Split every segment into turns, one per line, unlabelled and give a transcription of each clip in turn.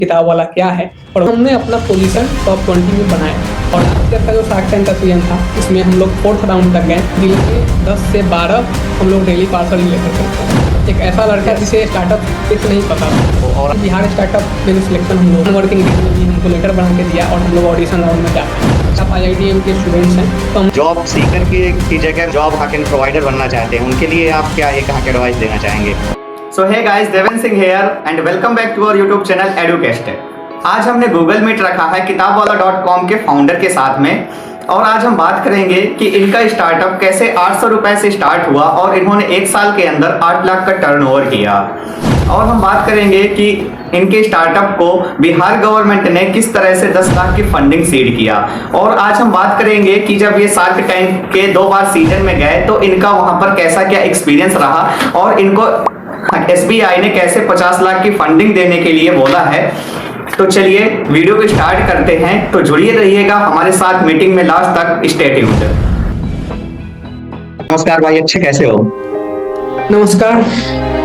किताब वाला क्या है, और हमने अपना पोजीशन टॉप 20 में बनाया। और आज का जो शार्क टैंक का सीजन था इसमें हम लोग 4th राउंड तक गए। दिन के 10 से 12 हम लोग डेली पार्सल लेकर करते हैं। एक ऐसा लड़का जिसे स्टार्टअप कुछ नहीं पता था, और बिहार स्टार्टअप में सिलेक्शन हम लोग वर्किंग भी हमको लेटर बना के दिया, और हम लोग ऑडिशन राउंड में जाते हैं। आप IITM के स्टूडेंट्स हैं तो हम
जॉब सीकर की जगह जॉब हाकिंग प्रोवाइडर बनना चाहते हैं, उनके लिए आप क्या एक एडवाइस देना चाहेंगे?
So hey guys, Devan Singh here and welcome back to our YouTube channel Educast. आज हमने गूगल मीट रखा है किताबवाला.com के फाउंडर के साथ में, और आज हम बात करेंगे कि इनका स्टार्टअप कैसे 800 रुपए से स्टार्ट हुआ और इन्होंने 1 साल के अंदर 8 लाख का टर्नओवर किया। और हम बात करेंगे कि इनके स्टार्टअप को बिहार गवर्नमेंट ने किस तरह से 10 लाख की फंडिंग सीड किया। और आज हम बात करेंगे कि जब ये शार्क टैंक के 2 बार सीजन में गए तो इनका वहां पर कैसा क्या एक्सपीरियंस रहा, और इनको SBI ने कैसे 50 लाख की फंडिंग देने के लिए बोला है। तो चलिए वीडियो को स्टार्ट करते हैं। तो जुड़िए रहिएगा हमारे साथ मीटिंग में लास्ट तक, स्टे ट्यून्ड।
नमस्कार भाई, अच्छे कैसे हो?
नमस्कार,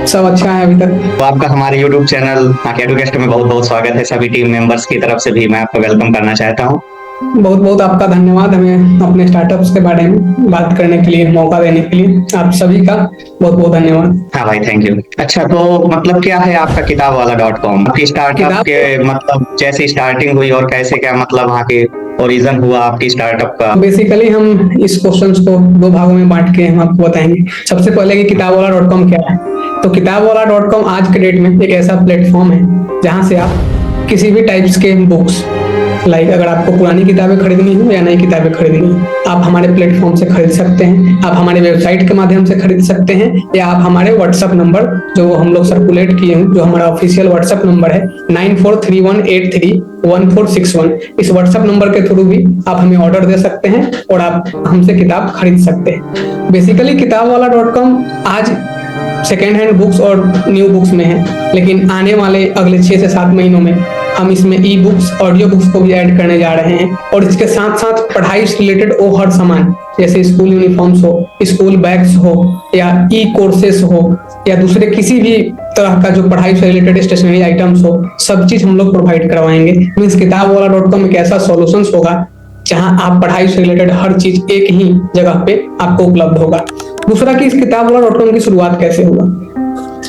सब अच्छा है अभी तक।
तो आपका हमारे YouTube चैनल एडुकेस्ट में बहुत बहुत स्वागत है। सभी टीम मेंबर्स की तरफ से भी मैं आपको वेलकम करना चाहता हूँ।
बहुत बहुत आपका धन्यवाद हमें अपने स्टार्टअप्स के बारे में बात करने के लिए, मौका देने के लिए। आप सभी का बहुत बहुत धन्यवाद।
हाँ भाई, थैंक यू। अच्छा, तो मतलब क्या है आपका किताबवाला.com? आपकी स्टार्टअप के मतलब जैसे स्टार्टिंग हुई और कैसे क्या मतलब वहाँ के ओरिजिन हुआ आपकी स्टार्टअप का?
बेसिकली हम इस क्वेश्चंस को 2 भागों में बांट के हम आपको बताएंगे। सबसे पहले कि किताबवाला.com क्या है। तो किताबवाला.com आज के डेट में एक ऐसा प्लेटफॉर्म है जहाँ से आप किसी भी टाइप्स के बुक्स, लाइक अगर आपको पुरानी किताबें खरीदनी हो या नई किताबें खरीदनी हो, आप हमारे प्लेटफॉर्म से खरीद सकते हैं। आप हमारे वेबसाइट के माध्यम से खरीद सकते हैं, या आप हमारे व्हाट्सएप नंबर जो हम लोग सर्कुलेट किए हैं, जो हमारा ऑफिशियल व्हाट्सएप नंबर है 9431831461, इस व्हाट्सएप नंबर के थ्रू भी आप हमें ऑर्डर दे सकते हैं और आप हमसे किताब खरीद सकते हैं। बेसिकली किताबवाला.com आज सेकेंड हैंड बुक्स और न्यू बुक्स में है, लेकिन आने वाले अगले 6 से 7 महीनों में हम इसमें ई बुक्स, ऑडियो बुक्स को भी ऐड करने जा रहे हैं। और इसके साथ साथ पढ़ाई से रिलेटेड वो हर सामान, जैसे स्कूल यूनिफॉर्म्स हो, स्कूल बैग्स हो, या ई कोर्सेस हो, या दूसरे किसी भी तरह का जो पढ़ाई से रिलेटेड स्टेशनरी आइटम्स हो, सब चीज हम लोग प्रोवाइड करवाएंगे। मीन्स किताबवाला.com एक ऐसा सॉल्यूशंस होगा जहां आप पढ़ाई से रिलेटेड हर चीज एक ही जगह पे आपको उपलब्ध होगा। दूसरा कि इस किताबवाला.com की शुरुआत कैसे हुआ।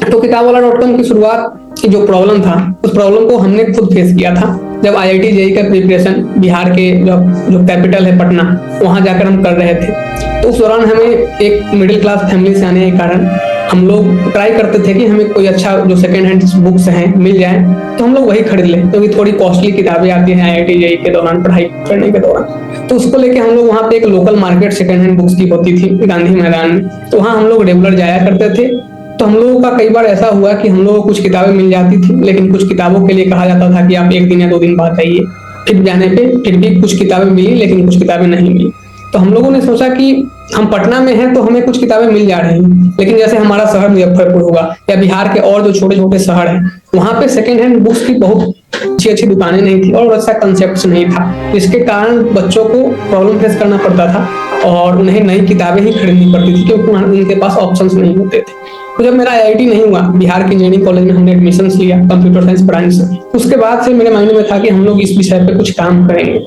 तो किताबवाला.com की शुरुआत की जो प्रॉब्लम था, उस प्रॉब्लम को हमने खुद फेस किया था जब IIT JEE का प्रिपरेशन बिहार के जो कैपिटल है पटना, वहां जाकर हम कर रहे थे। तो उस दौरान हमें एक मिडिल क्लास फैमिली से आने के कारण हम लोग ट्राई करते थे कि हमें कोई अच्छा जो सेकेंड हैंड बुक्स हैं मिल जाए तो हम लोग वही खरीद लें, क्योंकि थोड़ी कॉस्टली किताबें आती हैं IIT JEE के दौरान, पढ़ाई करने के दौरान। तो उसको लेके हम लोग वहाँ पे एक local market second hand books की होती थी गांधी मैदान में, तो वहाँ हम लोग रेगुलर जाया करते थे। तो हम लोगों का कई बार ऐसा हुआ कि हम लोगों को कुछ किताबें मिल जाती थी, लेकिन कुछ किताबों के लिए कहा जाता था कि आप 1 दिन या 2 दिन बाद आइए। फिर जाने पे फिर भी कुछ किताबें मिली, लेकिन कुछ किताबें नहीं मिली। तो हम लोगों ने सोचा कि हम पटना में हैं तो हमें कुछ किताबें मिल जा रही हैं, लेकिन जैसे हमारा शहर मुजफ्फरपुर होगा या बिहार के और जो छोटे छोटे शहर हैं, वहां पे सेकेंड हैंड बुक्स की बहुत अच्छी अच्छी दुकानें नहीं थी और अच्छा कंसेप्ट नहीं था, जिसके कारण बच्चों को प्रॉब्लम फेस करना पड़ता था और उन्हें नई किताबें ही खरीदनी पड़ती थी, क्योंकि उनके पास ऑप्शंस नहीं होते थे। तो जब मेरा IIT नहीं हुआ, बिहार के JEE कॉलेज में हमने एडमिशन लिया कंप्यूटर साइंस ब्रांच से, उसके बाद से मेरे माइंड में था कि हम लोग इस विषय पे कुछ काम करेंगे।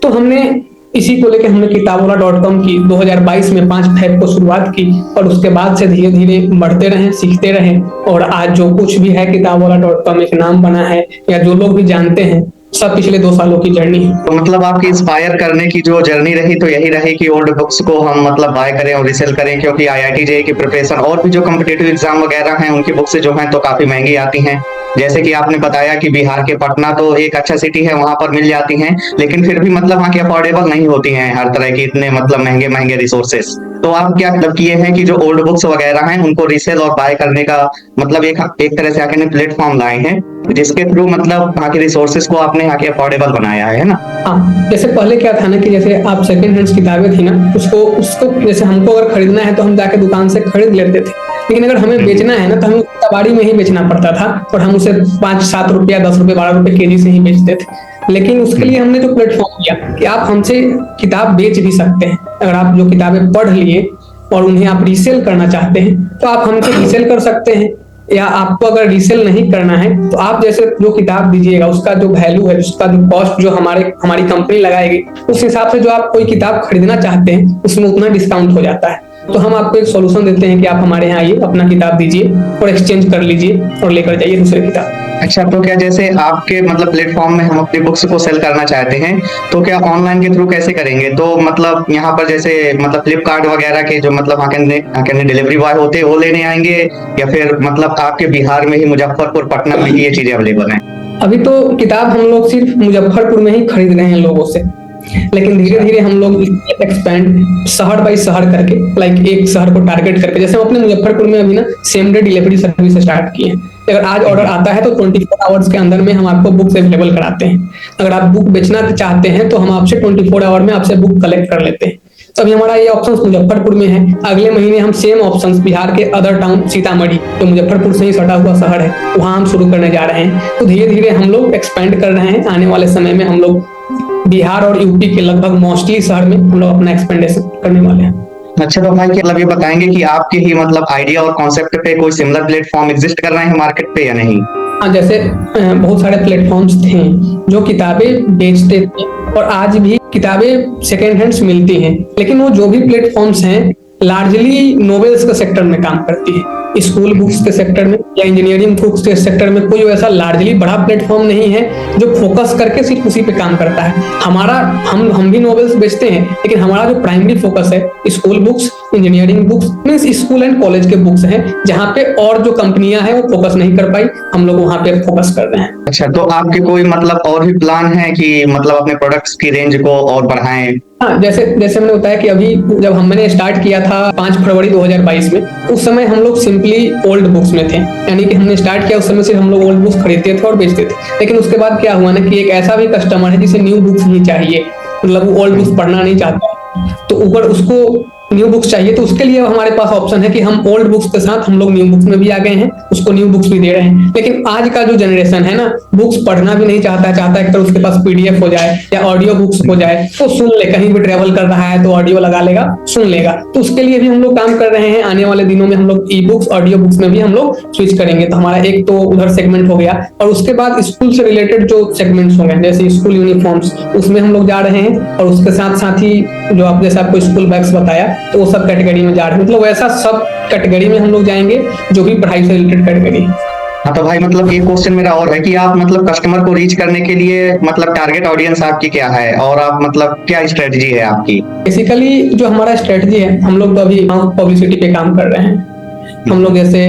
तो हमने इसी को लेकर हमने किताबवाला.com की 2022 में 5 फेब को शुरुआत की, और उसके बाद से धीरे धीरे बढ़ते रहे, सीखते रहे, और आज जो कुछ भी है किताबवाला.com एक नाम बना है, या जो लोग भी जानते हैं, सब पिछले 2 सालों की जर्नी है।
तो मतलब आपकी इंस्पायर करने की जो जर्नी रही तो यही रही कि ओल्ड बुक्स को हम मतलब बाय करें और रिसेल करें, क्योंकि IIT JEE की प्रिपरेशन और भी जो कॉम्पिटिटिव एग्जाम वगैरह हैं उनकी बुक्स जो हैं तो काफी महंगी आती हैं। जैसे कि आपने बताया कि बिहार के पटना तो एक अच्छा सिटी है, वहां पर मिल जाती हैं, लेकिन फिर भी मतलब वहाँ की अफोर्डेबल नहीं होती हैं हर तरह की, इतने मतलब महंगे महंगे रिसोर्सेस। तो आप क्या मतलब किए हैं कि जो ओल्ड बुक्स वगैरह हैं उनको रीसेल और बाय करने का मतलब एक तरह से आके प्लेटफॉर्म लाए हैं, जिसके थ्रू मतलब वहाँ के रिसोर्सेज को आपने यहाँ के अफोर्डेबल बनाया है ना?
हाँ, जैसे पहले क्या था ना कि जैसे आप सेकंड हैंड किताबें थी ना, उसको जैसे हमको अगर खरीदना है तो हम जाके दुकान से खरीद लेते थे, लेकिन अगर हमें बेचना है ना तो हमें कबाड़ी में ही बेचना पड़ता था, और हम उसे 5-7 रुपया, 10 रुपये, 12 रुपये केजी से ही बेचते थे। लेकिन उसके लिए हमने जो प्लेटफॉर्म किया कि आप हमसे किताब बेच भी सकते हैं। अगर आप जो किताबें पढ़ लिए और उन्हें आप रीसेल करना चाहते हैं तो आप हमसे रीसेल कर सकते हैं। या आपको अगर रीसेल नहीं करना है तो आप जैसे जो किताब दीजिएगा उसका जो वैल्यू है, उसका जो कॉस्ट जो हमारी कंपनी लगाएगी, उस हिसाब से जो आप कोई किताब खरीदना चाहते हैं उसमें उतना डिस्काउंट हो जाता है। तो हम आपको एक सॉल्यूशन देते हैं कि आप हमारे यहाँ आइए, अपना किताब दीजिए और एक्सचेंज कर लीजिए और लेकर जाइए दूसरी किताब।
अच्छा, तो क्या जैसे आपके मतलब प्लेटफॉर्म में हम अपनी बुक्स को सेल करना चाहते हैं तो क्या ऑनलाइन के थ्रू कैसे करेंगे? तो मतलब यहाँ पर जैसे मतलब फ्लिपकार्ट वगैरह के जो मतलब आके डिलीवरी बॉय होते हैं वो लेने आएंगे, या फिर मतलब आपके बिहार में ही मुजफ्फरपुर पटना में ही ये चीजें अवेलेबल हैं?
अभी तो किताब हम लोग सिर्फ मुजफ्फरपुर में ही खरीद रहे हैं लोगों से, लेकिन धीरे धीरे हम लोग एक्सपेंड शहर बाई शहर करके, लाइक एक शहर को टारगेट करके, जैसे हम अपने मुजफ्फरपुर में अभी ना same day delivery service start किए हैं। अगर आज ऑर्डर आता है तो 24 आवर्स के अंदर में हम आपको बुक्स अवेलेबल कराते हैं। अगर आप बुक बेचना चाहते हैं तो हम आपसे 24 आवर में आपसे बुक कलेक्ट कर लेते हैं। तो अभी हमारा ये ऑप्शन मुजफ्फरपुर में है। अगले महीने हम सेम ऑप्शन बिहार के अदर टाउन सीतामढ़ी, जो मुजफ्फरपुर से ही सटा हुआ शहर है, वहां हम शुरू करने जा रहे हैं। तो धीरे धीरे हम लोग एक्सपेंड कर रहे हैं। आने वाले समय में हम लोग बिहार और यूपी के लगभग मोस्टली शहर में हम लोग अपना एक्सपेंडेशन करने वाले हैं।
अच्छा, तो भाई मतलब ये बताएंगे कि आपके ही मतलब आइडिया और कॉन्सेप्ट पे कोई सिमिलर प्लेटफॉर्म एग्जिस्ट कर रहे हैं मार्केट पे या नहीं?
हाँ, जैसे बहुत सारे प्लेटफॉर्म्स थे जो किताबें बेचते थे और आज भी किताबें सेकेंड हैंड्स मिलती हैं, लेकिन वो जो भी प्लेटफॉर्म्स हैं लार्जली नोवेल्स के सेक्टर में काम करती है। स्कूल बुक्स के सेक्टर में या इंजीनियरिंग बुक्स के सेक्टर में कोई ऐसा लार्जली बड़ा प्लेटफॉर्म नहीं है जो फोकस करके सिर्फ उसी पे काम करता है। हम भी नोवेल्स बेचते हैं, लेकिन हमारा जो प्राइमरी फोकस है school books, engineering books, means school and college के बुक्स हैं, जहाँ पे और जो कंपनियां हैं वो फोकस नहीं कर पाई, हम लोग वहाँ पे फोकस कर रहे हैं।
अच्छा, तो आपके कोई मतलब और भी प्लान है कि मतलब अपने प्रोडक्ट्स की रेंज को और बढ़ाएं?
हाँ, जैसे मैंने बताया कि अभी जब मैंने स्टार्ट किया था 5 फरवरी 2022 में, उस समय हम लोग सिंपली ओल्ड बुक्स में थे। यानी कि हमने स्टार्ट किया उस समय सिर्फ हम लोग ओल्ड बुक्स खरीदते थे और बेचते थे। लेकिन उसके बाद क्या हुआ ना कि एक ऐसा भी कस्टमर है जिसे न्यू बुक्स ही चाहिए, मतलब वो ओल्ड बुक्स पढ़ना नहीं चाहता, तो ऊपर उसको न्यू बुक्स चाहिए। तो उसके लिए हमारे पास ऑप्शन है कि हम ओल्ड बुक्स के साथ हम लोग न्यू बुक्स में भी आ गए हैं, उसको न्यू बुक्स भी दे रहे हैं। लेकिन आज का जो जनरेशन है ना, बुक्स पढ़ना भी नहीं चाहता है कि उसके पास पीडीएफ हो जाए या ऑडियो बुक्स हो जाए तो सुन ले, कहीं भी ट्रेवल कर रहा है तो ऑडियो लगा लेगा, सुन लेगा। तो उसके लिए भी हम लोग काम कर रहे हैं। आने वाले दिनों में हम लोग ई बुक्स, ऑडियो बुक्स में भी हम लोग स्विच करेंगे। तो हमारा एक तो उधर सेगमेंट हो गया, और उसके बाद स्कूल से रिलेटेड जो सेगमेंट्स होंगे जैसे स्कूल यूनिफॉर्म्स, उसमें हम लोग जा रहे हैं। और उसके साथ साथ ही जो आप जैसे आपको स्कूल बैग्स बताया, तो वो सब कैटेगरी में जा रहे हैं। मतलब वैसा सब कैटेगरी में हम लोग जाएंगे जो भी पढ़ाई से रिलेटेड कैटेगरी।
हाँ, तो भाई मतलब एक क्वेश्चन मेरा और है कि आप मतलब कस्टमर को रीच करने के लिए मतलब टारगेट ऑडियंस आपकी क्या है, और आप मतलब क्या स्ट्रेटजी है आपकी?
बेसिकली जो हमारा स्ट्रेटजी है, हम लोग तो अभी पब्लिसिटी पे काम कर रहे हैं। हम लोग जैसे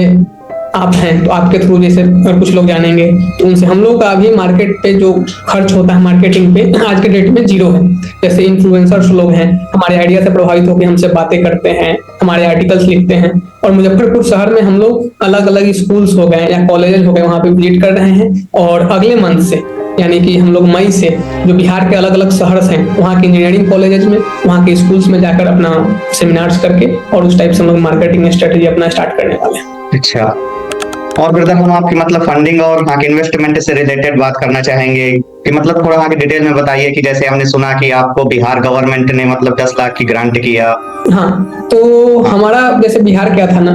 आप हैं तो आपके थ्रू जैसे कुछ लोग जानेंगे तो उनसे हम लोग का अभी मार्केट पे जो खर्च होता है मार्केटिंग पे आज के डेट में 0 है। जैसे इन्फ्लुएंसर्स लोग हैं, हमारे आइडिया से प्रभावित होकर हमसे बातें करते हैं, हमारे आर्टिकल्स लिखते हैं। और मुजफ्फरपुर शहर में हम लोग अलग अलग स्कूल्स हो गए या कॉलेजेस हो गए, वहाँ पे विजिट कर रहे हैं। और अगले मंथ से यानी कि हम लोग मई से जो बिहार के अलग अलग शहर हैं वहाँ के इंजीनियरिंग कॉलेजेस में, वहाँ के स्कूल्स में जाकर अपना सेमिनार्स करके और उस टाइप से हम लोग मार्केटिंग स्ट्रेटेजी अपना स्टार्ट करने वाले हैं।
अच्छा, और ब्रदर हम आपकी मतलब फंडिंग और वहाँ के इन्वेस्टमेंट से रिलेटेड बात करना चाहेंगे कि मतलब थोड़ा वहाँ के डिटेल में बताइए कि जैसे हमने सुना कि आपको बिहार गवर्नमेंट ने मतलब 10 लाख की ग्रांट किया।
हाँ, तो हमारा जैसे बिहार क्या था ना,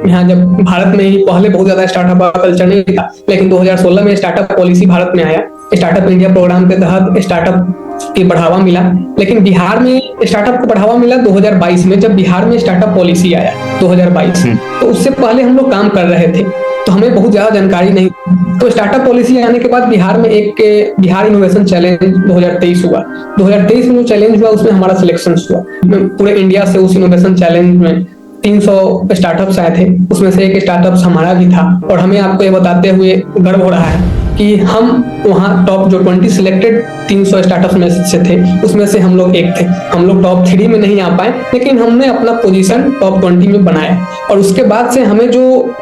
यहाँ जब भारत में ही पहले बहुत ज्यादा स्टार्टअप का कल्चर नहीं था, लेकिन 2016 में स्टार्टअप पॉलिसी भारत में आया। स्टार्टअप इंडिया प्रोग्राम के तहत स्टार्टअप की बढ़ावा मिला। लेकिन बिहार में स्टार्टअप को बढ़ावा मिला 2022 में, जब बिहार में स्टार्टअप पॉलिसी आया 2022। तो उससे पहले हम लोग काम कर रहे थे तो हमें बहुत ज्यादा जानकारी नहीं। तो स्टार्टअप पॉलिसी आने के बाद बिहार में एक बिहार इनोवेशन चैलेंज 2023 हुआ। 2023 में जो चैलेंज हुआ उसमें हमारा सिलेक्शन हुआ। पूरे इंडिया से उस इनोवेशन चैलेंज में 300 स्टार्टअप्स आए थे, उसमें से एक स्टार्टअप हमारा भी था। और हमें आपको ये बताते हुए गर्व हो रहा है कि हम वहाँ टॉप जो 20 सिलेक्टेड 300 स्टार्टअप्स में से थे, उसमें से हम लोग एक थे। हम लोग टॉप 3 में नहीं आ पाए, लेकिन हमने अपना पोजीशन टॉप 20 में बनाया। और उसके बाद से हमें जो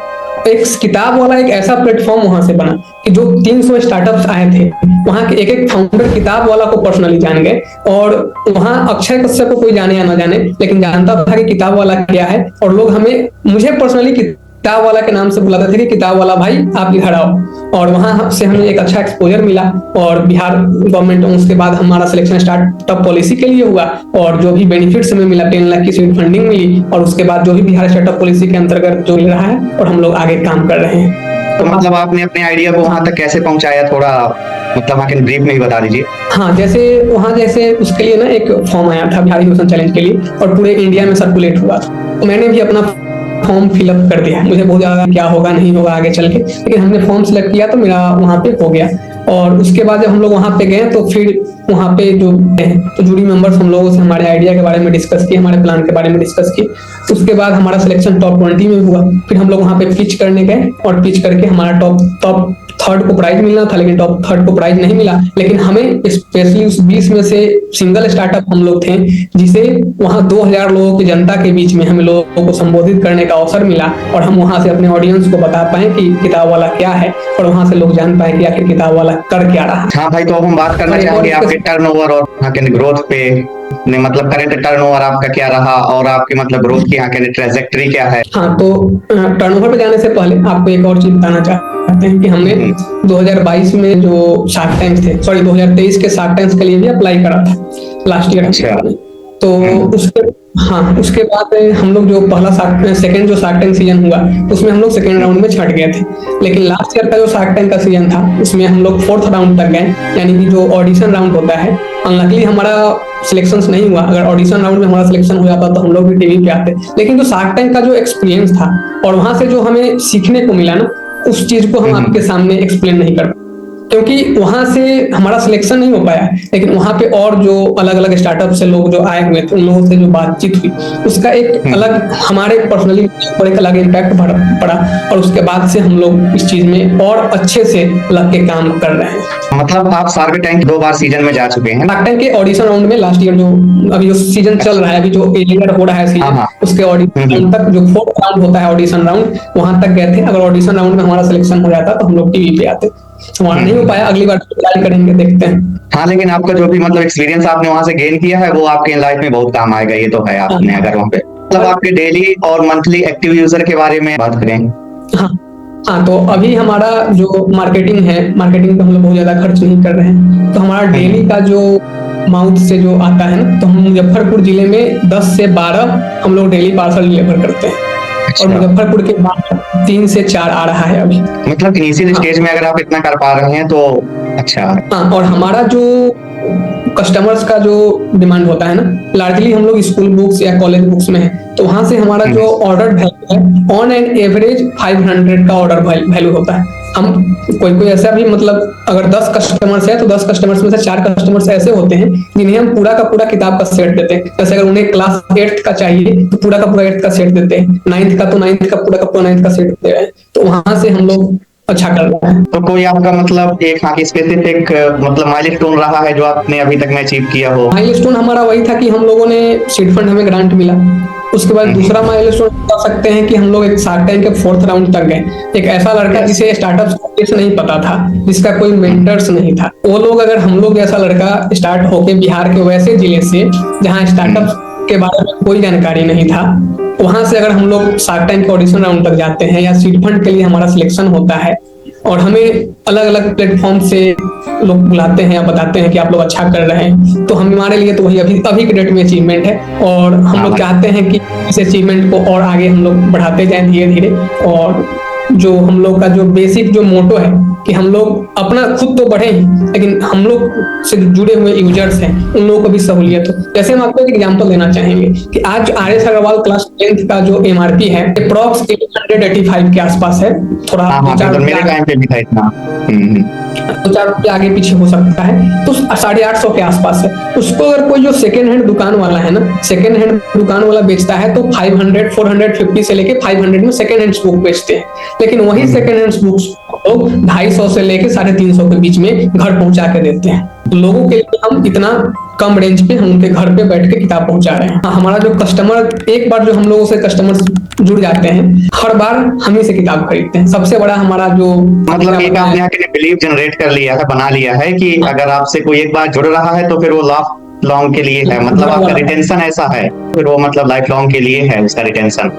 एक किताब वाला एक ऐसा प्लेटफॉर्म वहां से बना कि जो 300 स्टार्टअप्स आए थे, वहां के एक फाउंडर किताब वाला को पर्सनली जान गए। और वहां अक्षय कश्यप को कोई जाने या ना जाने, लेकिन जानता था कि किताब वाला क्या है। और लोग मुझे पर्सनली किताब वाला के नाम से बुलाते थे कि किताब वाला भाई आप इधर आओ, और वहां से हमें एक अच्छा एक्सपोजर मिला और बिहार गवर्नमेंट, उसके बाद हमारा सिलेक्शन स्टार्टअप पॉलिसी के लिए हुआ और जो भी बेनिफिट्स हमें मिला 10 लाख की सीड फंडिंग मिली, और उसके बाद जो भी बिहार स्टार्टअप पॉलिसी के अंतर्गत जो मिल रहा है और हम लोग आगे काम कर रहे हैं।
तो मतलब आपने अपने आइडिया को वहां तक कैसे पहुंचाया, थोड़ा मतलब वहां के ब्रीफ में ही बता दीजिए।
हाँ, जैसे उसके लिए ना एक फॉर्म आया था बिहार इनोवेशन चैलेंज के लिए और पूरे इंडिया में सर्कुलेट हुआ था, तो मैंने भी अपना फॉर्म फिलअप कर दिया। मुझे बहुत ज्यादा क्या होगा नहीं होगा आगे चल के, लेकिन हमने फॉर्म सिलेक्ट किया तो मेरा वहां पे हो गया। और उसके बाद जब हम लोग वहां पे गए तो फिर वहां पे जो तो जूरी मेंबर्स हम लोगों से हमारे आइडिया के बारे में डिस्कस किए, हमारे प्लान के बारे में डिस्कस किए। उसके बाद हमारा सिलेक्शन टॉप 20 में हुआ। फिर हम लोग वहां पे पिच करने गए और पिच करके हमारा टॉप थर्ड को प्राइज मिलना था, लेकिन टॉप थर्ड को प्राइज नहीं मिला। लेकिन हमें स्पेशली उस 20 में से सिंगल स्टार्टअप हम लोग थे जिसे वहां 2000 लोगों की जनता के बीच में हमें लोगों को संबोधित करने का अवसर मिला और हम वहां से अपने ऑडियंस को बता पाए कि किताब वाला क्या है और वहां से लोग जान पाए कि आखिर किताब वाला कर क्या रहा।
हाँ भाई, तो अब हम बात करना चाहेंगे आपके टर्नओवर और यहाँ के ग्रोथ पे, ने मतलब करंट टर्नओवर आपका क्या रहा और आपकी मतलब ग्रोथ की यहाँ के ट्रेजेक्टरी क्या है।
हाँ, तो टर्नओवर पे जाने से पहले आपको एक और चीज बताना चाहते हैं कि हमने 2022 में जो शार्क टैंक थे, 2023 के शार्क टैंक के लिए भी अप्लाई करा था लास्ट ईयर। तो उसके बाद हम लोग जो सेकंड जो शार्क टैंक सीजन हुआ उसमें हम लोग सेकंड राउंड में छट गए थे। लेकिन लास्ट ईयर का जो शार्क टैंक का सीजन था उसमें हम लोग 4th राउंड तक गए, यानी कि जो ऑडिशन राउंड होता है। अनलकली हमारा सिलेक्शन नहीं हुआ, अगर ऑडिशन राउंड में हमारा सिलेक्शन हो जाता तो हम लोग भी टीवी पे आते। लेकिन जो शार्क टैंक का जो एक्सपीरियंस था और वहां से जो हमें सीखने को मिला ना, उस चीज को हम आपके सामने एक्सप्लेन नहीं कर, क्योंकि वहां से हमारा सिलेक्शन नहीं हो पाया। लेकिन वहां पे और जो अलग अलग स्टार्टअप से लोग जो आए हुए थे उन लोगों से जो बातचीत हुई उसका एक अलग हमारे पर्सनली और एक अलग इम्पैक्ट पड़ा और उसके बाद से हम लोग इस चीज में और अच्छे से लग के काम कर रहे हैं।
मतलब आप शार्क टैंक 2 बार सीजन में जा चुके हैं।
शार्क टैंक के ऑडिशन राउंड में लास्ट ईयर जो अभी जो सीजन चल रहा है, अभी जो ईयर हो रहा है सीजन, उसके ऑडिशन तक जो 4th राउंड होता है ऑडिशन राउंड, वहां तक गए थे। अगर ऑडिशन राउंड में हमारा सिलेक्शन हो जाता तो हम लोग टीवी पे आते, हमारा नहीं हो पाया। अगली बार ट्राई करेंगे, देखते हैं।
हाँ, लेकिन आपका जो भी मतलब एक्सपीरियंस आपने वहां से गेन किया है वो आपके लाइफ में बहुत काम आएगा, ये तो है। आपने अगर वहां पे मतलब आपके डेली और मंथली एक्टिव यूजर के बारे में बात करें।
हाँ, तो अभी हमारा जो मार्केटिंग पे हम लोग बहुत ज्यादा खर्च नहीं कर रहे हैं। तो हमारा डेली का जो माउथ से जो आता है ना, तो हम मुजफ्फरपुर जिले में 10 से 12 हम लोग डेली पार्सल डिलीवर करते हैं। और मुजफ्फरपुर के बाद 3 से 4 आ रहा है अभी।
मतलब इनिशियल स्टेज में अगर आप इतना कर पा रहे हैं तो अच्छा।
हाँ, और हमारा जो कस्टमर्स का जो डिमांड होता है ना, लार्जली हम लोग स्कूल बुक्स या कॉलेज बुक्स में है, तो वहां से हमारा जो ऑर्डर वैल्यू है ऑन एन एवरेज 500 का ऑर्डर वैल्यू होता है। हम कोई ऐसा भी मतलब अगर 10 कस्टमर्स है तो 10 कस्टमर्स में से 4 कस्टमर्स ऐसे होते हैं जिन्हें हम पूरा का पूरा किताब का सेट देते हैं। जैसे अगर उन्हें क्लास 8th का चाहिए तो पूरा का पूरा 8th का सेट देते हैं, 9th का तो 9th का पूरा 9th का सेट देते हैं। तो वहां से हम लोग अच्छा कर रहे हैं।
तो कोई आपका मतलब एक स्पेसिफिक मतलब माइलस्टोन रहा है जो आपने अभी तक में अचीव किया हो?
माइलस्टोन हमारा वही था कि हम लोगों ने सीड फंड, हमें ग्रांट मिला। उसके बाद दूसरा माइलस्टोन बता सकते हैं कि हम लोग एक शार्क टैंक के 4th राउंड तक गए। एक ऐसा लड़का जिसे स्टार्टअप नहीं पता था, जिसका कोई मेंटर्स नहीं था, वो लोग अगर हम लोग जैसा लड़का स्टार्ट होके बिहार के वैसे जिले से जहाँ स्टार्टअप के बारे में कोई जानकारी नहीं था, वहां से अगर हम लोग शार्क टैंक के ऑडिशन राउंड तक जाते हैं या सीड फंड के लिए हमारा सिलेक्शन होता है और हमें अलग अलग प्लेटफॉर्म से लोग बुलाते हैं या बताते हैं कि आप लोग अच्छा कर रहे हैं, तो हमारे लिए तो वही अभी के डेट में अचीवमेंट है। और हम लोग चाहते हैं कि इस अचीवमेंट को और आगे हम लोग बढ़ाते जाएं धीरे धीरे। और जो हम लोग का जो बेसिक जो मोटो है कि हम लोग अपना खुद तो बढ़े ही, लेकिन हम लोग से जुड़े हुए यूजर्स हैं उन लोगों को भी सहूलियत हो। जैसे हम आपको एक एग्जांपल देना चाहेंगे कि आज RS अग्रवाल क्लास 10th का जो MRP है अप्रॉक्स 885 के आसपास है। थोड़ा
मेरे टाइम पे भी था इतना,
2-4 रुपये आगे पीछे हो सकता है, तो 850 के आसपास है। उसको अगर कोई जो सेकेंड हैंड दुकान वाला है ना, सेकेंड हैंड दुकान वाला बेचता है तो 500, 450 से लेके 500 में सेकेंड हैंड बुक बेचते हैं। लेकिन वही सेकेंड हैंड बुक्स लोग 250 से लेके 350 के बीच में घर पहुंचा के देते हैं। लोगों के लिए हम इतना कम रेंज पे हम उनके घर पे बैठ के किताब पहुंचा रहे हैं। हमारा जो कस्टमर, एक बार जो हम लोगों से कस्टमर जुड़ जाते हैं, हर बार हम ही से किताब खरीदते हैं। सबसे बड़ा हमारा जो
मतलब एक आपने यहाँ के बिलीव जनरेट कर लिया है, बना लिया है कि अगर आपसे कोई एक बार जुड़ रहा है तो फिर वो लाइफ लॉन्ग के लिए है, मतलब आपका रिटेंशन ऐसा है, फिर वो मतलब लाइफ लॉन्ग के लिए है उसका रिटेंशन।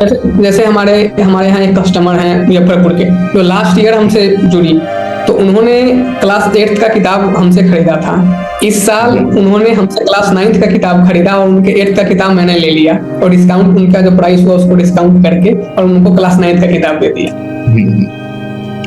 जैसे हमारे हमारे यहाँ एक कस्टमर हैं मुजफ्फरपुर के, जो लास्ट ईयर हमसे जुड़ी, तो उन्होंने क्लास 8th का किताब हमसे खरीदा था। इस साल उन्होंने हमसे क्लास 9th का किताब खरीदा और उनके 8th का किताब मैंने ले लिया और डिस्काउंट, उनका जो प्राइस हुआ उसको डिस्काउंट करके और उनको क्लास 9th का किताब दे दिया।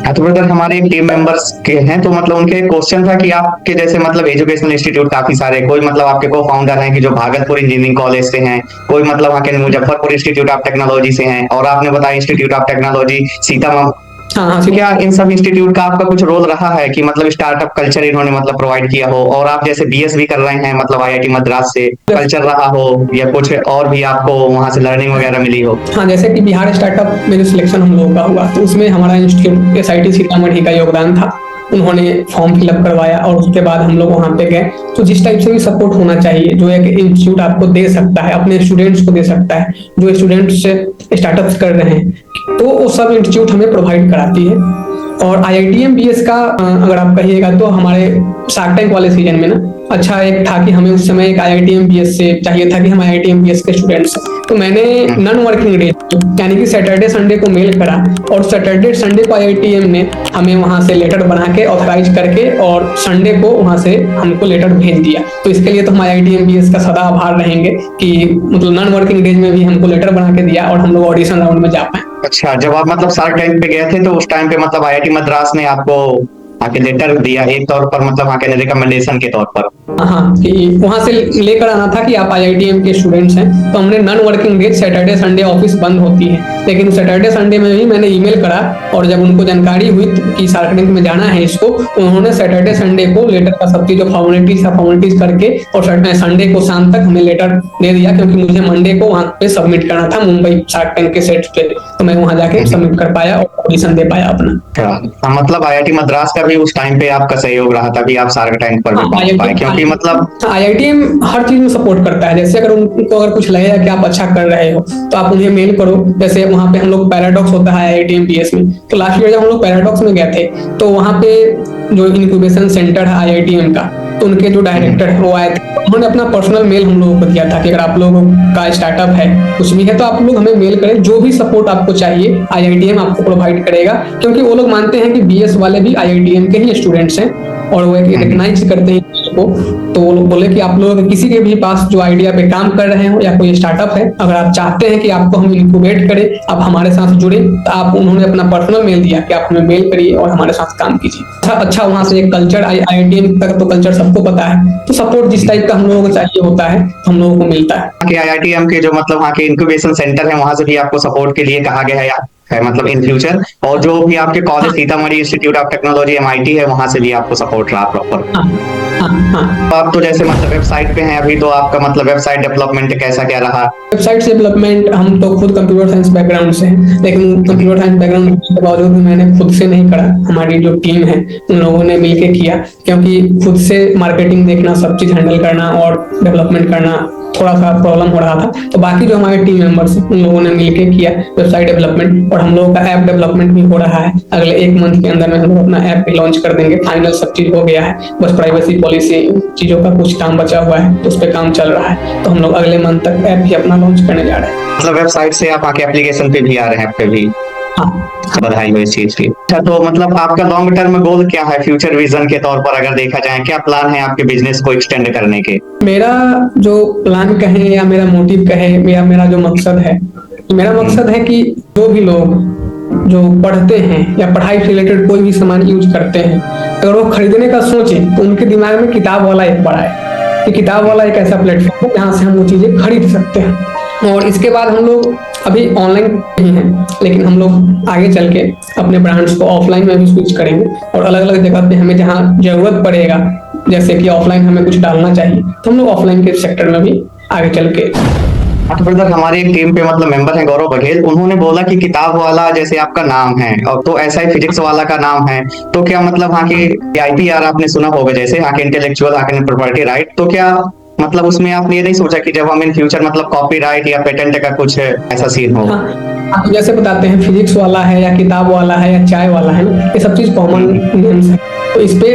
तो ब्रदर हमारे टीम मेंबर्स के हैं, तो मतलब उनके क्वेश्चन था कि आपके जैसे मतलब एजुकेशनल इंस्टीट्यूट काफी सारे, कोई मतलब आपके को फाउंडर हैं कि जो भागलपुर इंजीनियरिंग कॉलेज से हैं, कोई मतलब वहाँ के मुजफ्फरपुर इंस्टीट्यूट ऑफ टेक्नोलॉजी से हैं, और आपने बताया इंस्टीट्यूट ऑफ टेक्नोलॉजी सीतामढ़ी।
हाँ,
तो क्या इन सब इंस्टीट्यूट का आपका कुछ रोल रहा है कि मतलब स्टार्टअप कल्चर इन्होंने मतलब प्रोवाइड किया हो, और आप जैसे बीएस भी कर रहे हैं मतलब आईआईटी मद्रास से, कल्चर रहा हो या कुछ और भी आपको वहां से लर्निंग वगैरह मिली हो?
हाँ, जैसे कि बिहार स्टार्टअप में जो सिलेक्शन हम लोगों का हुआ, तो उसमें हमारा इंस्टीट्यूट एसआईटी सीतामढ़ी का योगदान था। उन्होंने फॉर्म फिलअप करवाया और उसके बाद हम लोग वहाँ पे गए। तो जिस टाइप से भी सपोर्ट होना चाहिए जो एक इंस्टीट्यूट आपको दे सकता है, अपने स्टूडेंट्स को दे सकता है, जो स्टूडेंट्स स्टार्टअप्स कर रहे हैं, तो वो सब इंस्टीट्यूट हमें प्रोवाइड कराती है। और आईआईटीएम बीएस का अगर आप कहिएगा तो हमारे शार्क टैंक वाले सीजन में ना अच्छा एक था कि हमें उस समय एक आईआईटीएम बीएस से चाहिए था कि हम आईआईटीएम बीएस के स्टूडेंट्स, तो मैंने नॉन वर्किंग डे यानी कि सैटरडे संडे को मेल करा और सैटरडे संडे को आईआईटीएम ने हमें वहां से लेटर बना के ऑथराइज करके और संडे को वहां से हमको लेटर भेज दिया। तो इसके लिए तो हम आईआईटीएम बीएस का सदा आभार रहेंगे कि मतलब नॉन वर्किंग डेज में भी हमको लेटर बना के दिया और हम लोग ऑडिशन राउंड में जा पाए।
अच्छा, जब आप मतलब शार्क टैंक पे गए थे तो उस टाइम पे मतलब आईआईटी मद्रास ने आपको आके लेटर दिया एक तौर पर, मतलब वहाँ के रिकमेंडेशन के तौर पर?
हाँ, कि वहां से लेकर आना था कि आप आईआईटीएम के स्टूडेंट्स हैं, तो हमने non working days Saturday Sunday office बंद होती है, लेकिन सैटरडे संडे में भी मैंने ईमेल करा और जब उनको जानकारी हुई कि शार्क टैंक में जाना है इसको, तो उन्होंने सैटरडे संडे को लेटर का सब चीज जो फॉर्मेलिटीज करके और संडे को शाम तक हमें लेटर दे दिया, क्योंकि मुझे मंडे को वहाँ पे सबमिट करना था मुंबई शार्क टैंक के सेट पे, तो मैं वहाँ जाके सबमिट कर पाया और ऑडिशन दे पाया अपना।
मतलब आईआईटी मद्रास का भी उस टाइम पे आपका सहयोग रहा था कि आप शार्क टैंक पर भी पहुंच पाए, क्योंकि मतलब
आईआईटीएम हर चीज में सपोर्ट करता है। जैसे अगर उनको अगर कुछ लगेगा कि आप अच्छा कर रहे हो तो आप उन्हें मेल करो। जैसे वहाँ पे हम लोग पैराडॉक्स होता है आईआईटीएम बीएस में, तो लास्ट ईयर जब हम लोग पैराडॉक्स में गए थे तो वहाँ पे जो इनक्यूबेशन सेंटर है आईआईटीएम का, तो उनके जो डायरेक्टर है वो आए थे, उन्होंने अपना पर्सनल मेल हम लोगों को दिया था कि अगर आप लोगों का स्टार्टअप है कुछ भी है तो आप लोग हमें मेल करें, जो भी सपोर्ट आपको चाहिए आईआईटीएम आपको प्रोवाइड करेगा, क्योंकि वो लोग मानते हैं कि बीएस वाले भी आईआईटीएम के ही स्टूडेंट्स हैं और वो रिकग्नाइज करते हैं को। तो वो लोग बोले कि आप लोग किसी के भी पास जो आइडिया पे काम कर रहे हो या कोई स्टार्टअप है, अगर आप चाहते हैं कि आपको हम इनक्यूबेट करें, आप हमारे साथ जुड़े, तो आप उन्होंने अपना पर्सनल मेल दिया कि आप हमें मेल करिए और हमारे साथ काम कीजिए। अच्छा वहां से एक कल्चर आईआईटीएम तक तो कल्चर सबको पता है, तो सपोर्ट जिस टाइप का हम लोगों को चाहिए होता है हम लोगों को मिलता है।
आईआईटीएम के जो मतलब वहाँ के इंक्यूबेशन सेंटर है वहां से भी आपको सपोर्ट के लिए कहा गया है मतलब इन फ्यूचर, और जो भी आपके college Sitamarhi institute of technology MIT है वहां से भी आपको सपोर्ट रहा प्रॉपर? तो आप तो जैसे मतलब वेबसाइट पे हैं अभी, तो आपका मतलब वेबसाइट डेवलपमेंट कैसा क्या रहा?
वेबसाइट डेवलपमेंट हम तो खुद कंप्यूटर साइंस बैकग्राउंड से हैं, लेकिन कंप्यूटर साइंस बैकग्राउंड के बावजूद भी मैंने खुद से नहीं करा, हमारी जो टीम है उन लोगों ने मिलके किया, क्योंकि खुद से मार्केटिंग देखना, सब चीज हैंडल करना और डेवलपमेंट करना थोड़ा सा प्रॉब्लम हो रहा था, तो बाकी जो हमारे टीम मेंबर्स उन लोगों ने मिलके किया वेबसाइट डेवलपमेंट। और हम लोगों का ऐप डेवलपमेंट भी हो रहा है, अगले 1 मंथ के अंदर में हम लोग अपना ऐप भी लॉन्च कर देंगे। फाइनल सब चीज हो गया है, बस प्राइवेसी पॉलिसी चीजों का कुछ काम बचा हुआ है, तो उस पर काम चल रहा है, तो हम लोग अगले मंथ तक ऐप भी अपना लॉन्च करने जा रहे हैं।
मतलब वेबसाइट से आप आके एप्लीकेशन पे भी आ रहे हैं, ऐप पे भी? बधाई हो इस चीज की। अच्छा, तो मतलब आपका लॉन्ग टर्म गोल क्या है फ्यूचर विजन के तौर पर अगर देखा जाए, क्या प्लान है आपके बिजनेस को एक्सटेंड करने के?
मेरा जो प्लान कहे या मेरा मोटिव कहे या मेरा जो मकसद है, मेरा मकसद है कि जो भी लोग जो पढ़ते हैं या पढ़ाई से रिलेटेड कोई भी सामान यूज करते हैं, अगर वो खरीदने का सोचे तो उनके दिमाग में किताब वाला एक बड़ा है कि किताब वाला एक ऐसा प्लेटफॉर्म है जहाँ से हम वो चीजें खरीद सकते हैं। और इसके बाद हम लोग अभी ऑनलाइन ही हैं, लेकिन हम लोग आगे चल के अपने ब्रांड्स को ऑफलाइन में भी स्विच करेंगे और अलग अलग जगह पे हमें जहाँ जरूरत पड़ेगा, जैसे कि ऑफलाइन हमें कुछ डालना चाहिए, तो हम लोग ऑफलाइन के सेक्टर में भी आगे चल के।
तो ब्रदर हमारे एक टीम पे मतलब मेंबर है गौरव बघेल, उन्होंने बोला कि किताब वाला जैसे आपका नाम है और तो ऐसा ही फिजिक्स वाला का नाम है, तो क्या मतलब वहाँ के आईपीआर आपने सुना होगा, जैसे यहाँ के इंटेलेक्चुअल यहाँ के प्रॉपर्टी राइट, तो क्या मतलब उसमें आपने ये नहीं सोचा कि जब हम इन फ्यूचर मतलब कॉपीराइट या पेटेंट का कुछ ऐसा सीन हो?
आप जैसे बताते हैं फिजिक्स वाला है या किताब वाला है या चाय वाला है ना, ये सब चीज कॉमन नेम्स है, तो इस पे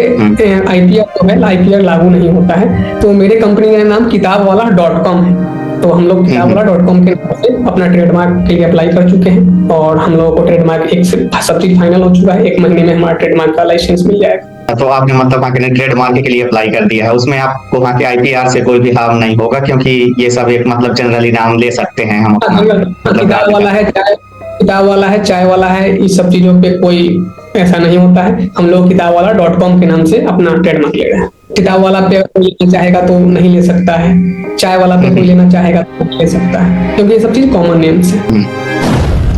आईपीआर जो है आईपीआर लागू नहीं होता है। तो मेरे कंपनी का नाम किताब वाला .com है, तो हम लोग किताबवाला.com के नाम से अपना ट्रेडमार्क के लिए अप्लाई कर चुके हैं और हम लोगों को ट्रेडमार्क एक सब चीज फाइनल हो चुका है। 1 महीने में हमारा ट्रेडमार्क का लाइसेंस मिल जाएगा।
तो आपने मतलब वहाँ के ट्रेडमार्क के लिए अप्लाई कर दिया है, उसमें आपको वहाँ के IPR से कोई भी हार्म नहीं होगा, क्योंकि ये सब एक मतलब जनरली नाम ले सकते हैं हम
किताब वाला है, किताब वाला है, चाय वाला है, इस सब चीजों पे कोई ऐसा नहीं होता है। हम लोग किताबवाला.com के नाम से अपना ट्रेडमार्क ले रहे हैं। किताब वाला पे कोई लेना चाहेगा तो नहीं ले सकता है, चाय वाला पे कोई लेना चाहेगा तो ले सकता है, क्योंकि ये सब चीज कॉमन नेम्स है।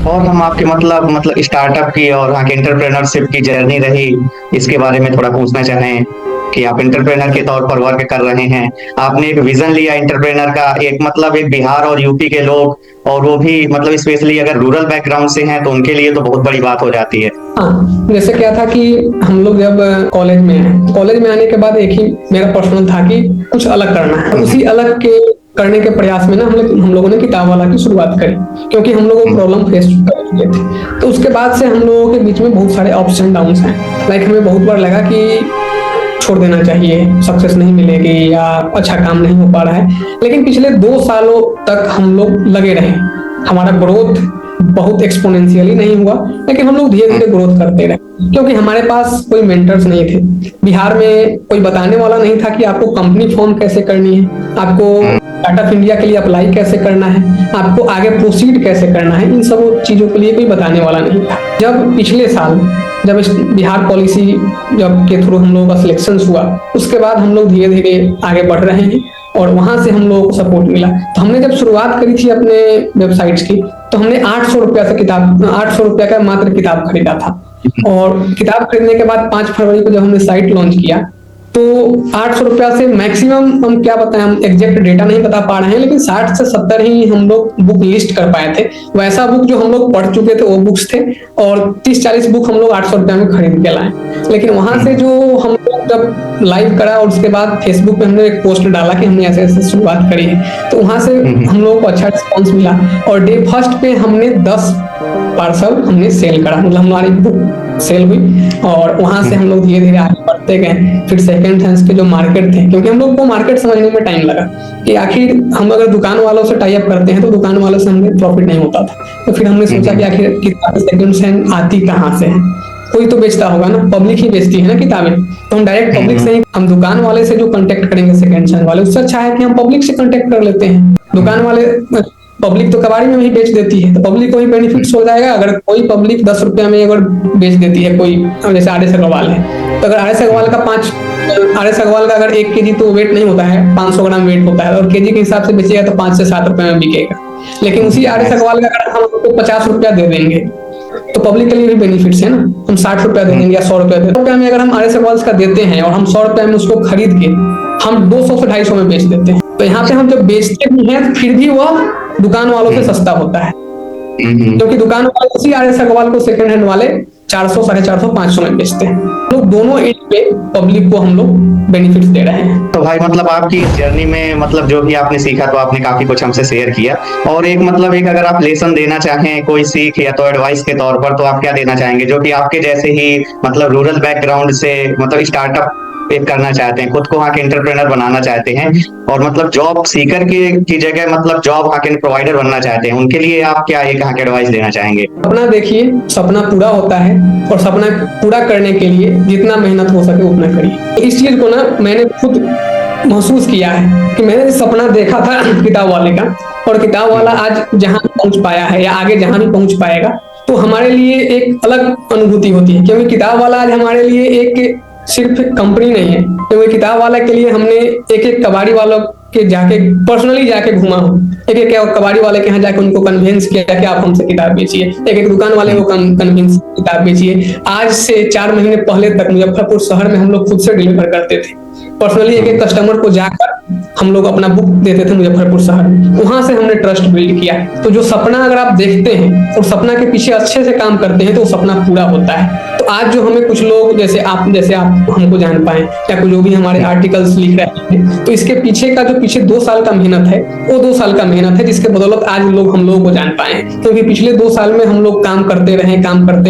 और हम आपके मतलब स्टार्टअप की और वहाँ के एंटरप्रेन्योरशिप की जर्नी रही, इसके बारे में थोड़ा पूछना चाहें कि आप एंटरप्रेनर के तौर पर वर्क कर रहे हैं। आपने एक विजन लिया एंटरप्रेनर का, एक बिहार और यूपी के लोग, और वो भी मतलब स्पेशली अगर रूरल बैकग्राउंड से हैं तो उनके लिए तो बहुत बड़ी बात हो जाती है।
हाँ, जैसे क्या था कि हम लोग जब कॉलेज में आए, कॉलेज में आने के बाद एक ही मेरा पर्सनल था कि कुछ अलग करना है। उसी अलग के करने के प्रयास में ना हम लोगों ने किताब वाला की शुरुआत करी, क्योंकि हम लोगों को प्रॉब्लम फेस कर चुके थे। तो उसके बाद से हम लोगों के बीच में बहुत सारे अप्स एंड डाउन्स हैं। लाइक हमें बहुत बार लगा कि छोड़ देना चाहिए, सक्सेस नहीं मिलेगी या अच्छा काम नहीं हो पा रहा है, लेकिन पिछले 2 सालों तक हम लोग लगे रहे। हमारा ग्रोथ बहुत एक्सपोनेंशियली नहीं हुआ, लेकिन हम लोग धीरे धीरे ग्रोथ करते रहे, क्योंकि हमारे पास कोई मेंटर्स नहीं थे। बिहार में कोई बताने वाला नहीं था कि आपको कंपनी फॉर्म कैसे करनी है, आपको स्टार्टअप इंडिया के लिए अप्लाई कैसे करना है, आपको आगे प्रोसीड कैसे करना है। इन सब चीजों के लिए कोई बताने वाला नहीं था। जब पिछले साल जब बिहार पॉलिसी जब के थ्रू हम लोगों का सिलेक्शन हुआ, उसके बाद हम लोग धीरे धीरे आगे बढ़ रहे हैं और वहां से हम लोगों को सपोर्ट मिला। तो हमने जब शुरुआत करी थी अपने वेबसाइट्स की, तो हमने 800 रुपया से 800 रुपया का मात्र किताब खरीदा था। और किताब खरीदने के बाद 5 फरवरी को जब हमने साइट लॉन्च किया, तो 800 रुपया से मैक्सिमम हम क्या बताएं, हम एग्जैक्ट डेटा नहीं बता पा रहे हैं, लेकिन 60 से 70 ही हम लोग बुक लिस्ट कर पाए थे। वैसा बुक जो हम लोग पढ़ चुके थे वो बुक्स थे, और 30-40 बुक हम लोग 800 रुपया में खरीद के लाए। लेकिन वहां से जो हम लोग जब लाइव करा और उसके बाद फेसबुक पे हमने एक पोस्ट डाला कि हमने ऐसे ऐसे शुरुआत करी है, तो वहां से हम लोगों को अच्छा रिस्पॉन्स मिला। और डे फर्स्ट पे हमने 10 पार्सल हमने सेल करा, मतलब हमारी बुक सेल हुई, और वहां से हम लोग धीरे धीरे आगे बढ़ते गए। फिर सेकंड हैंड के जो मार्केट थे, क्योंकि हम लोग को मार्केट समझने में टाइम लगा कि आखिर हम अगर दुकान वालों से टाई अप करते हैं तो दुकान वालों से हमें प्रॉफिट नहीं होता था। तो फिर हमने सोचा कि आखिर किताबें सेकंड हैंड आती कहाँ से है, कोई तो बेचता होगा ना, पब्लिक ही बेचती है ना किताबें। तो हम डायरेक्ट पब्लिक से ही, हम दुकान वाले से जो कांटेक्ट करेंगे सेकंड हैंड वाले, उससे अच्छा है कि हम पब्लिक से कांटेक्ट कर लेते हैं। दुकान वाले, पब्लिक तो कबाड़ी में भी बेच देती है, तो पब्लिक को ही बेनिफिट्स हो जाएगा। अगर कोई पब्लिक 10 रुपया में अगर बेच देती है, कोई जैसे आर्य अग्रवाल है, तो अगर आर्य अग्रवाल का अगर 1 केजी तो वेट नहीं होता है, 500 ग्राम वेट होता है, और केजी के हिसाब से बेचेगा तो 5 से 7 रुपए में बिकेगा। लेकिन उसी आर्य अग्रवाल का अगर हम उसको 50 रुपया दे देंगे तो पब्लिक के लिए भी बेनिफिट्स है ना। हम 60 रुपया दे देंगे या 100 रुपया दे देंगे, में अगर हम आर्य अग्रवाल का देते हैं और हम 100 रुपया में उसको खरीद के हम 200 से 250 में बेच देते हैं, तो यहाँ पे हम जब बेचते भी हैं फिर भी वह दुकान वालों से सस्ता होता है, क्योंकि दुकान वाले उसी आर्य अग्रवाल को सेकंड हैंड वाले 400, 450, 500 में बेचते हैं। लोग दोनों एंड पे पब्लिक को हम लोग बेनिफिट्स दे रहे हैं।
तो भाई मतलब आपकी जर्नी में मतलब जो भी आपने सीखा, तो आपने काफी कुछ हमसे शेयर किया, और एक अगर आप लेसन देना चाहें, कोई सीख या तो एडवाइस के तौर पर, तो आप क्या देना चाहेंगे, जो कि आपके जैसे ही मतलब रूरल बैकग्राउंड से मतलब स्टार्टअप करना चाहते हैं, खुद को वहाँ के एंटरप्रेनर बनाना चाहते हैं, और मतलब जॉब सीकर की जगह मतलब जॉब वहाँ के प्रोवाइडर बनना चाहते हैं, उनके लिए आप क्या एक यहाँ के एडवाइस देना चाहेंगे?
सपना देखिए, सपना पूरा होता है, और सपना पूरा करने के लिए जितना मेहनत हो सके उतना करिए। इस चीज को ना मैंने खुद महसूस किया है कि मैंने सपना देखा था किताब वाले का, और किताब वाला आज जहाँ पहुंच पाया है या आगे जहाँ भी पहुंच पाएगा, तो हमारे लिए एक अलग अनुभूति होती है। क्योंकि किताब वाला आज हमारे लिए एक सिर्फ कंपनी नहीं है, क्योंकि किताब वाला के लिए हमने एक कबाड़ी वालों के जाके पर्सनली जाके घुमा हूँ, एक कबाड़ी वाले के यहाँ जाके उनको कन्विंस किया कि आप हमसे किताब बेचिए, एक दुकान वाले को कन्विंस किताब बेचिए। आज से 4 महीने पहले तक मुजफ्फरपुर शहर में हम लोग खुद से डिलीवर करते थे, पर्सनली एक कस्टमर को जाकर हम लोग अपना बुक देते थे मुजफ्फरपुर शहर में। वहां से हमने ट्रस्ट बिल्ड किया। तो जो सपना अगर आप देखते हैं और सपना के पीछे अच्छे से काम करते हैं तो सपना पूरा होता है। तो आज जो हमें कुछ लोग जैसे आप हमको जान पाए, या जो भी हमारे आर्टिकल्स लिख रहे हैं, तो इसके पीछे का जो 2 साल का मेहनत है, वो 2 साल का मेहनत है, जिसके बदौलत आज लोग हम लोगों को जान पाए। क्योंकि पिछले 2 साल में हम लोग काम करते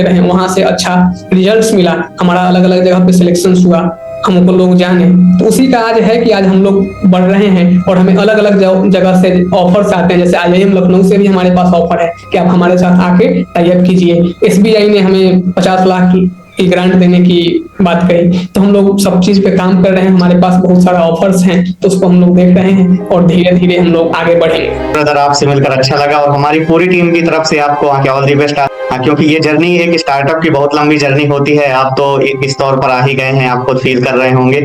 रहे, वहां से अच्छा रिजल्ट्स मिला, हमारा अलग अलग जगह पे सिलेक्शन हुआ, हमको लोग जाने, तो उसी का आज है कि आज हम लोग बढ़ रहे हैं और हमें अलग अलग जगह से ऑफर्स आते हैं। जैसे IIM लखनऊ से भी हमारे पास ऑफर है कि आप हमारे साथ आके टाई अप कीजिए। SBI ने हमें 50 लाख की ग्रांट देने की बात कही, तो हम लोग सब चीज पे काम कर रहे हैं। हमारे पास बहुत सारा ऑफर्स हैं, तो उसको हम लोग देख रहे हैं और धीरे धीरे हम लोग आगे बढ़ेंगे।
ब्रदर, आपसे मिलकर अच्छा लगा और हमारी पूरी टीम की तरफ से आपको ऑल दी बेस्ट। क्योंकि ये जर्नी एक स्टार्टअप की बहुत लंबी जर्नी होती है। आप तो इस तौर पर आ ही गए हैं, आप खुद फील कर रहे होंगे।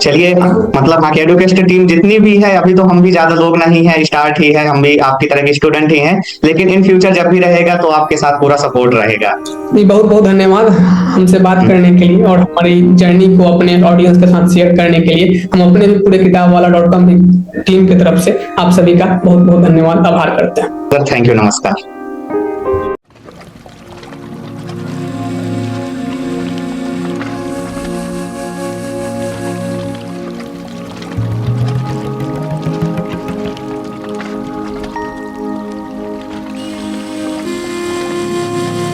चलिए, मतलब एडुकेस्ट टीम जितनी भी है, अभी तो हम भी ज्यादा लोग नहीं है, स्टार्ट ही है, हम भी आपकी तरह के स्टूडेंट ही हैं, लेकिन इन फ्यूचर जब भी रहेगा तो आपके साथ पूरा सपोर्ट रहेगा।
जी, बहुत बहुत धन्यवाद हमसे बात करने के लिए और हमारी जर्नी को अपने ऑडियंस के साथ शेयर करने के लिए। हम अपने भी पूरे किताबवाला.com टीम की तरफ से आप सभी का बहुत बहुत धन्यवाद, आभार करते हैं।
थैंक यू, नमस्कार।